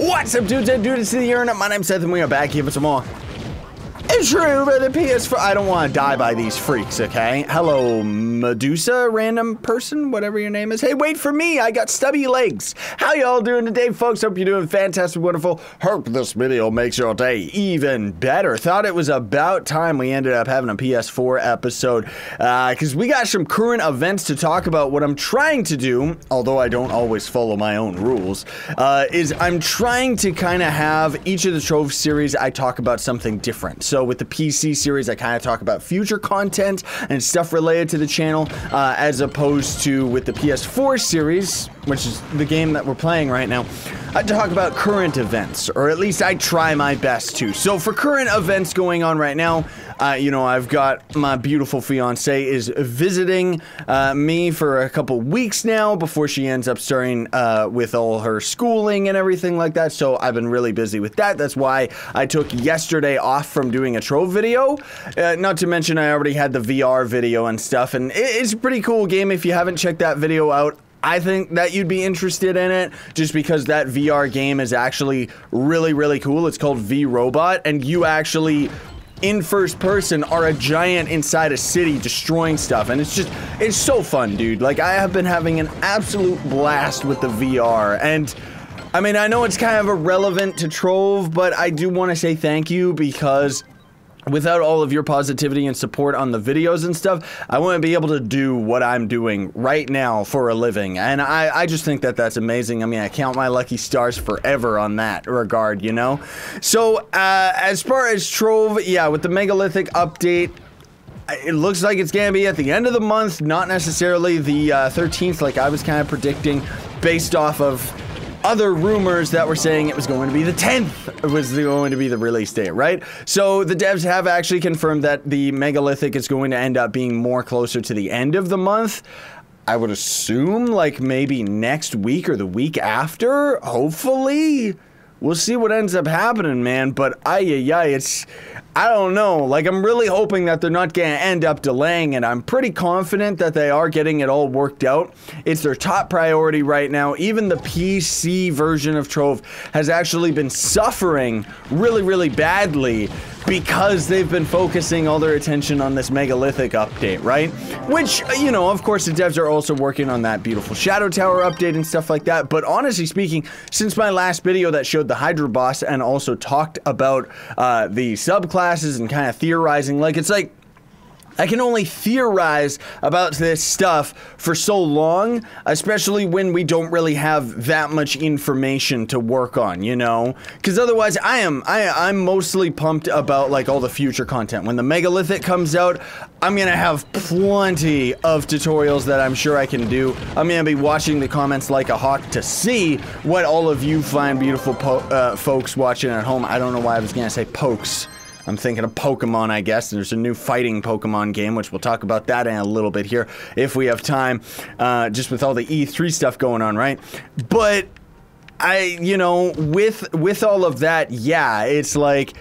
What's up, dudes and dudes to the internet? My name's Seth and we are back here for some more Trove the PS4. I don't want to die by these freaks, okay? Hello, Medusa, random person, whatever your name is. Hey, wait for me. I got stubby legs. How y'all doing today, folks? Hope you're doing fantastic, wonderful. Hope this video makes your day even better. Thought it was about time we ended up having a PS4 episode because we got some current events to talk about. What I'm trying to do, although I don't always follow my own rules, is I'm trying to kind of have each of the Trove series I talk about something different. So with the PC series, I kind of talk about future content and stuff related to the channel, as opposed to with the PS4 series, which is the game that we're playing right now, I talk about current events, or at least I try my best to. So for current events going on right now, you know, I've got my beautiful fiance is visiting me for a couple weeks now before she ends up starting with all her schooling and everything like that. So I've been really busy with that. That's why I took yesterday off from doing a Trove video. Not to mention I already had the VR video and stuff, and it's a pretty cool game. If you haven't checked that video out, I think that you'd be interested in it just because that VR game is actually really, really cool. It's called V-Robot, and you actually, in first person, are a giant inside a city destroying stuff, and it's so fun, dude. Like, I have been having an absolute blast with the VR, and I mean, I know it's kind of irrelevant to Trove, but I do want to say thank you because without all of your positivity and support on the videos and stuff, I wouldn't be able to do what I'm doing right now for a living. And I just think that that's amazing. I mean, I count my lucky stars forever on that regard, you know? So, as far as Trove, yeah, with the Megalithic update, it looks like it's gonna be at the end of the month, not necessarily the 13th like I was kind of predicting based off of other rumors that were saying it was going to be the 10th was going to be the release date, right? So the devs have actually confirmed that the Megalithic is going to end up being more closer to the end of the month. I would assume like maybe next week or the week after, hopefully. We'll see what ends up happening, man, but it's, I don't know, like, I'm really hoping that they're not gonna end up delaying it. I'm pretty confident that they are getting it all worked out. It's their top priority right now. Even the PC version of Trove has actually been suffering really, really badly because they've been focusing all their attention on this Megalithic update, right? Which, you know, of course the devs are also working on that beautiful Shadow Tower update and stuff like that, but honestly speaking, since my last video that showed the Hydra boss and also talked about the subclasses and kind of theorizing, like, it's like, I can only theorize about this stuff for so long, especially when we don't really have that much information to work on, you know? Because otherwise, I'm mostly pumped about, like, all the future content. When the Megalithic comes out, I'm gonna have plenty of tutorials that I'm sure I can do. I'm gonna be watching the comments like a hawk to see what all of you fine, beautiful folks watching at home. I don't know why I was gonna say pokes. I'm thinking of Pokemon, I guess. There's a new fighting Pokemon game, which we'll talk about that in a little bit here, if we have time, just with all the E3 stuff going on, right? But, you know, with all of that, yeah, it's like,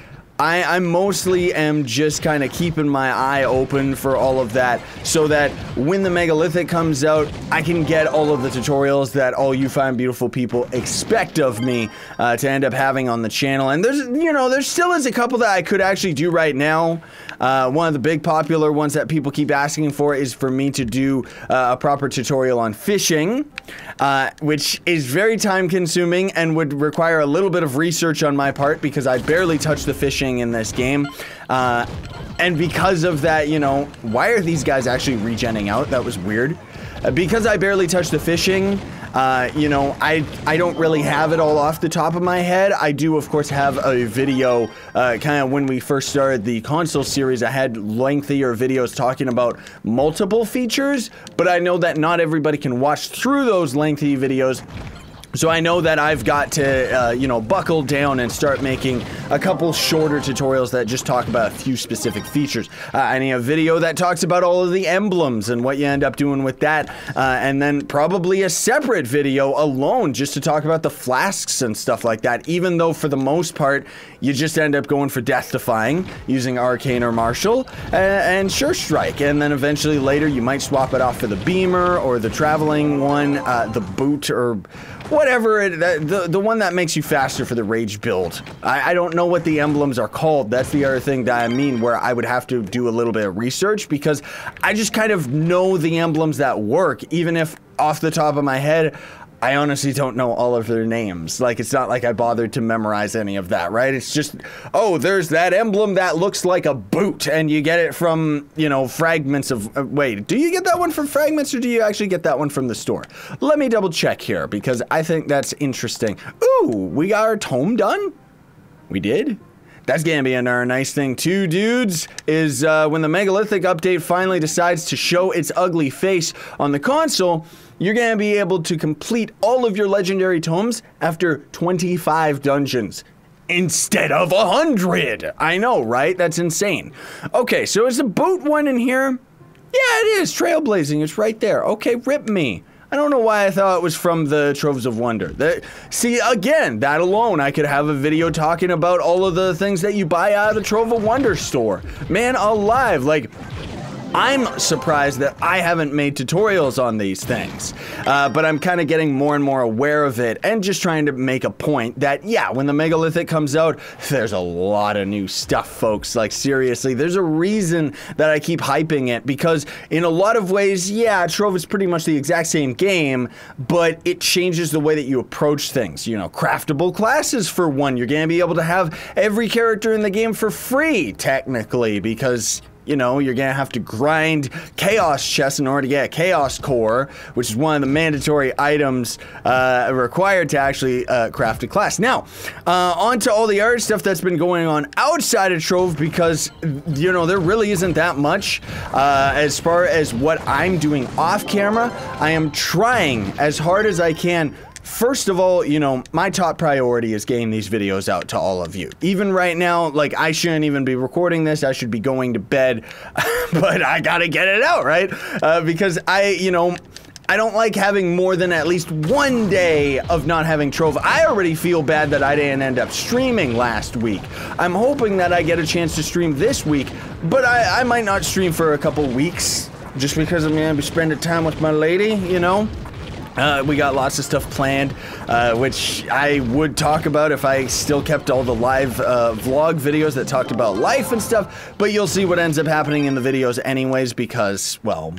I mostly am just kind of keeping my eye open for all of that so that when the Megalithic comes out, I can get all of the tutorials that all you fine beautiful people expect of me to end up having on the channel. And there's, you know, there still is a couple that I could actually do right now. One of the big popular ones that people keep asking for is for me to do a proper tutorial on fishing, which is very time consuming and would require a little bit of research on my part because I barely touch the fishing in this game, and because of that, you know, why are these guys actually regenning out? That was weird. Because I barely touch the fishing, you know, I don't really have it all off the top of my head. I do, of course, have a video, kind of when we first started the console series, I had lengthier videos talking about multiple features, but I know that not everybody can watch through those lengthy videos. So I know that I've got to, you know, buckle down and start making a couple shorter tutorials that just talk about a few specific features. I need a video that talks about all of the emblems and what you end up doing with that, and then probably a separate video alone just to talk about the flasks and stuff like that, even though for the most part, you just end up going for Death Defying, using Arcane or Martial, and Sure Strike, and then eventually later you might swap it off for the Beamer or the Traveling one, the Boot, or whatever, the one that makes you faster for the rage build. I don't know what the emblems are called. That's the other thing that I mean, where I would have to do a little bit of research, because I just kind of know the emblems that work, even if off the top of my head, I honestly don't know all of their names. Like, it's not like I bothered to memorize any of that, right? It's just, oh, there's that emblem that looks like a boot, and you get it from, you know, fragments of, wait, do you get that one from fragments, or do you actually get that one from the store? Let me double check here, because I think that's interesting. Ooh, we got our tome done? We did? That's gonna be another nice thing too, dudes, is when the Megalithic update finally decides to show its ugly face on the console, you're gonna be able to complete all of your legendary tomes after 25 dungeons instead of 100. I know, right? That's insane. Okay, so is the boat one in here? Yeah, it is. Trailblazing. It's right there. Okay, rip me. I don't know why I thought it was from the Troves of Wonder. See, again, that alone, I could have a video talking about all of the things that you buy out of the Trove of Wonder store. Man alive, like, I'm surprised that I haven't made tutorials on these things, but I'm kind of getting more and more aware of it, and just trying to make a point that, yeah, when the Megalithic comes out, there's a lot of new stuff, folks. Like, seriously, there's a reason that I keep hyping it, because in a lot of ways, yeah, Trove is pretty much the exact same game, but it changes the way that you approach things. You know, craftable classes, for one. You're gonna be able to have every character in the game for free, technically, because, you know, you're gonna have to grind chaos chests in order to get a chaos core, which is one of the mandatory items required to actually craft a class. Now, on to all the other stuff that's been going on outside of Trove, because, you know, there really isn't that much. As far as what I'm doing off camera, I am trying as hard as I can. First of all, you know, my top priority is getting these videos out to all of you. Even right now, like, I shouldn't even be recording this. I should be going to bed, but I gotta get it out, right? Because you know, I don't like having more than at least one day of not having Trove. I already feel bad that I didn't end up streaming last week. I'm hoping that I get a chance to stream this week, but I might not stream for a couple weeks, just because I'm gonna be spending time with my lady, you know? We got lots of stuff planned, which I would talk about if I still kept all the live vlog videos that talked about life and stuff, but you'll see what ends up happening in the videos anyways, because, well,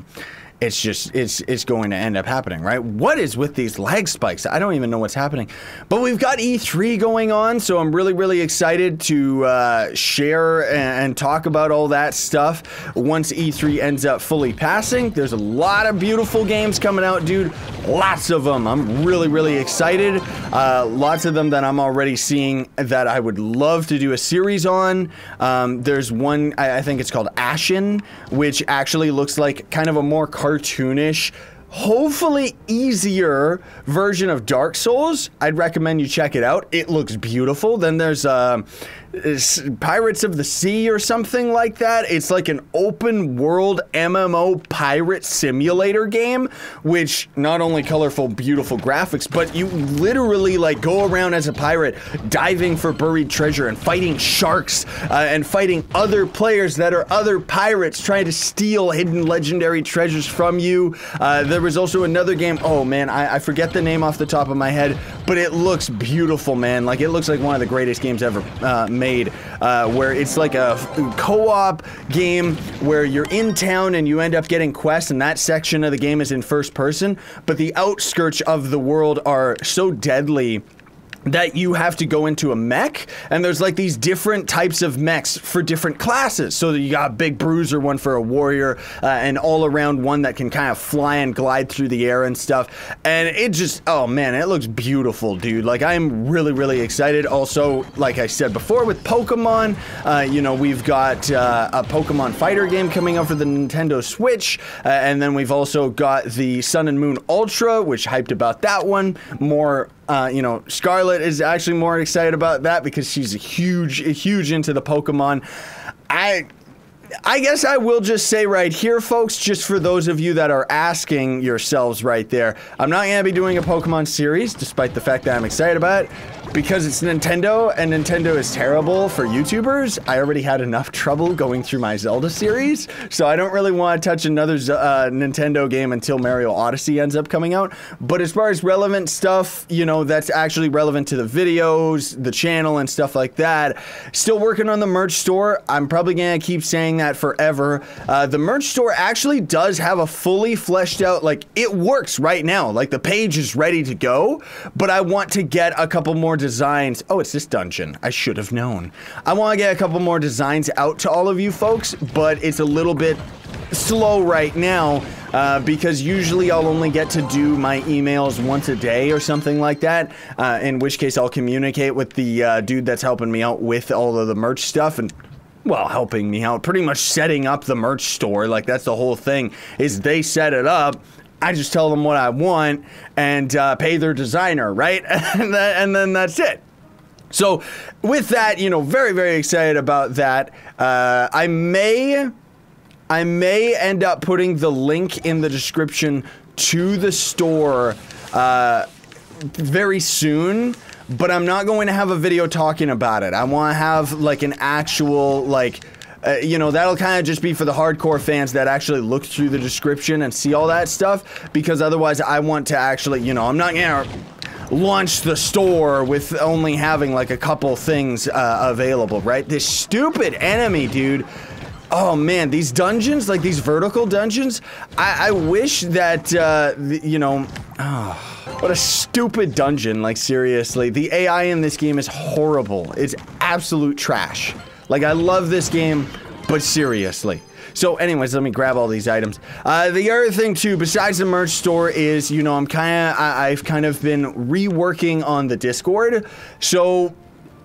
it's just, it's going to end up happening, right? What is with these lag spikes? I don't even know what's happening. But we've got E3 going on, so I'm really, really excited to share and talk about all that stuff once E3 ends up fully passing. There's a lot of beautiful games coming out, dude. Lots of them. I'm really, really excited. Lots of them that I'm already seeing that I would love to do a series on. There's one, I think it's called Ashen, which actually looks like kind of a more cartoonish, hopefully easier version of Dark Souls. I'd recommend you check it out. It looks beautiful. Then there's Pirates of the Sea or something like that. It's like an open world MMO pirate simulator game, which not only colorful, beautiful graphics, but you literally like go around as a pirate diving for buried treasure and fighting sharks and fighting other players that are other pirates trying to steal hidden legendary treasures from you. There was also another game, oh man, I forget the name off the top of my head, but it looks beautiful, man. Like, it looks like one of the greatest games ever made, where it's like a co-op game where you're in town and you end up getting quests, and that section of the game is in first person, but the outskirts of the world are so deadly that you have to go into a mech, and there's like these different types of mechs for different classes. So you got a big bruiser, one for a warrior, and all around one that can kind of fly and glide through the air and stuff. And it just, oh man, it looks beautiful, dude. Like, I'm really, really excited. Also, like I said before, with Pokemon, you know, we've got a Pokemon fighter game coming up for the Nintendo Switch, and then we've also got the Sun and Moon Ultra, which hyped about that one. More, you know, Scarlet is actually more excited about that because she's huge into the Pokemon. I guess I will just say right here, folks, just for those of you that are asking yourselves right there, I'm not going to be doing a Pokemon series, despite the fact that I'm excited about it. because it's Nintendo and Nintendo is terrible for YouTubers, I already had enough trouble going through my Zelda series, so I don't really want to touch another Nintendo game until Mario Odyssey ends up coming out. But as far as relevant stuff, you know, that's actually relevant to the videos, the channel, and stuff like that, still working on the merch store. I'm probably gonna keep saying that forever. The merch store actually does have a fully fleshed out, like, it works right now. Like, the page is ready to go, but I want to get a couple more designs. Oh, it's this dungeon. I should have known. I want to get a couple more designs out to all of you folks, but it's a little bit slow right now because usually I'll only get to do my emails once a day or something like that, in which case I'll communicate with the dude that's helping me out with all of the merch stuff and, well, helping me out, pretty much setting up the merch store. Like, that's the whole thing, is they set it up. I just tell them what I want and pay their designer, right? and then that's it. So with that, you know, very, very excited about that. I may end up putting the link in the description to the store very soon, but I'm not going to have a video talking about it. I want to have like an actual, like, you know, that'll kind of just be for the hardcore fans that actually look through the description and see all that stuff, because otherwise I want to actually, you know, I'm not gonna launch the store with only having like a couple things available, right? This stupid enemy, dude. Oh man, these dungeons, like these vertical dungeons, I wish that, you know, oh, what a stupid dungeon, like seriously. The AI in this game is horrible. It's absolute trash. Like, I love this game, but seriously. So anyways, let me grab all these items. The other thing too, besides the merch store, is, you know, I've kind of been reworking on the Discord. So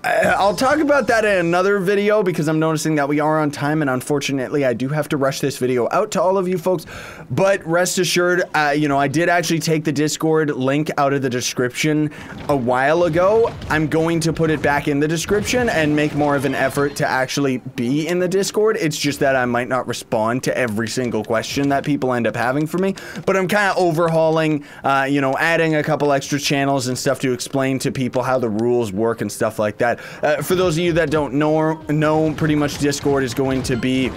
I'll talk about that in another video, because I'm noticing that we are on time, and unfortunately I do have to rush this video out to all of you folks. But rest assured, you know, I did actually take the Discord link out of the description a while ago. I'm going to put it back in the description and make more of an effort to actually be in the Discord. It's just that I might not respond to every single question that people end up having for me. But I'm kind of overhauling, you know, adding a couple extra channels and stuff to explain to people how the rules work and stuff like that. For those of you that don't know, pretty much Discord is going to be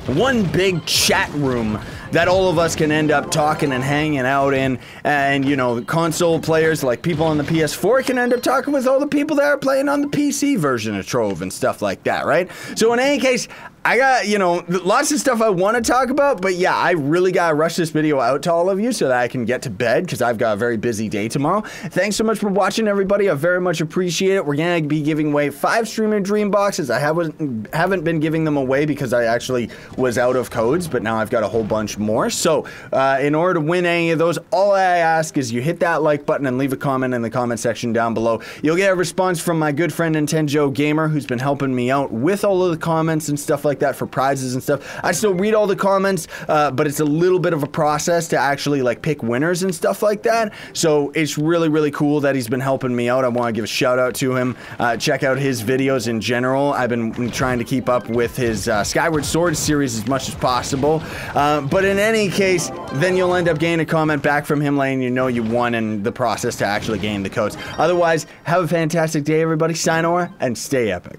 one big chat room that all of us can end up talking and hanging out in, and, you know, console players, like people on the PS4, can end up talking with all the people that are playing on the PC version of Trove and stuff like that, right? So in any case, I got, you know, lots of stuff I want to talk about, but yeah, I really gotta rush this video out to all of you so that I can get to bed, because I've got a very busy day tomorrow. Thanks so much for watching, everybody. I very much appreciate it. We're gonna be giving away 5 Streamer Dream boxes. I haven't been giving them away because I actually was out of codes, but now I've got a whole bunch more. So in order to win any of those, all I ask is you hit that like button and leave a comment in the comment section down below. You'll get a response from my good friend Nintendo Gamer, who's been helping me out with all of the comments and stuff like that for prizes and stuff. I still read all the comments, but it's a little bit of a process to actually like pick winners and stuff like that. So it's really, really cool that he's been helping me out. I want to give a shout out to him. Check out his videos in general. I've been trying to keep up with his Skyward Sword series as much as possible. But in any case, then you'll end up getting a comment back from him letting you know you won in the process to actually gain the codes. Otherwise, have a fantastic day, everybody. Sayonara, and stay epic.